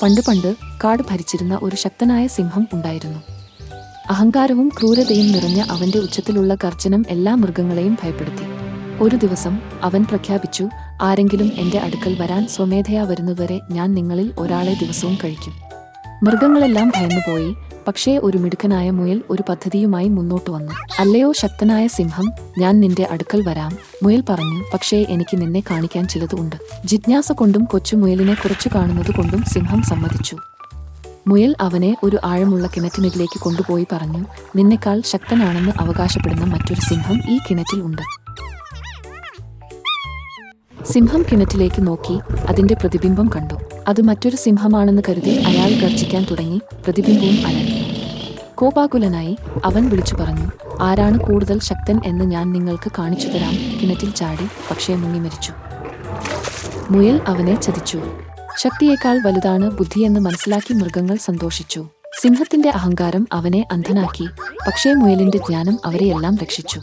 പണ്ട് കാട് ഭരിച്ചിരുന്ന ഒരു ശക്തനായ സിംഹം ഉണ്ടായിരുന്നു. അഹങ്കാരവും ക്രൂരതയും നിറഞ്ഞ അവന്റെ ഉച്ചത്തിലുള്ള ഗർജനം എല്ലാ മൃഗങ്ങളെയും ഭയപ്പെടുത്തി. ഒരു ദിവസം അവൻ പ്രഖ്യാപിച്ചു, ആരെങ്കിലും എന്റെ അടുക്കൽ വരാൻ സ്വമേധയാ വരുന്നതുവരെ ഞാൻ നിങ്ങളിൽ ഒരാളെ ദിവസവും കഴിക്കും. മൃഗങ്ങളെല്ലാം ഭയന്നുപോയി. പക്ഷേ ഒരു മിടുക്കനായ മുയൽ ഒരു പദ്ധതിയുമായി മുന്നോട്ടു വന്നു. അല്ലയോ ശക്തനായ സിംഹം, ഞാൻ നിന്റെ അടുക്കൽ വരാം, മുയൽ പറഞ്ഞു. പക്ഷേ എനിക്ക് നിന്നെ കാണിക്കാൻ ചിലത് ഉണ്ട്. ജിജ്ഞാസ കൊണ്ടും കൊച്ചുമുയലിനെ കുറച്ചു കാണുന്നത് കൊണ്ടും സിംഹം സമ്മതിച്ചു. മുയൽ അവനെ ഒരു ആഴമുള്ള കിണറ്റിനിലേക്ക് കൊണ്ടുപോയി പറഞ്ഞു, നിന്നെക്കാൾ ശക്തനാണെന്ന് അവകാശപ്പെടുന്ന മറ്റൊരു സിംഹം ഈ കിണറ്റിൽ ഉണ്ട്. സിംഹം കിണറ്റിലേക്ക് നോക്കി അതിന്റെ പ്രതിബിംബം കണ്ടു. അത് മറ്റൊരു സിംഹമാണെന്ന് കരുതി അയാൾ ഗർജിക്കാൻ തുടങ്ങി. പ്രതിബിംബവും അലറി. കോപാകുലനായി അവൻ വിളിച്ചു പറഞ്ഞു, ആരാണ് കൂടുതൽ ശക്തൻ എന്ന് ഞാൻ നിങ്ങൾക്ക് കാണിച്ചു തരാം. കിണറ്റിൽ ചാടി, പക്ഷേ മുങ്ങി മരിച്ചു. മുയൽ അവനെ ചതിച്ചു. ശക്തിയേക്കാൾ വലുതാണ് ബുദ്ധിയെന്ന് മനസ്സിലാക്കി മൃഗങ്ങൾ സന്തോഷിച്ചു. സിംഹത്തിന്റെ അഹങ്കാരം അവനെ അന്ധനാക്കി, പക്ഷേ മുയലിന്റെ ജ്ഞാനം അവരെയെല്ലാം രക്ഷിച്ചു.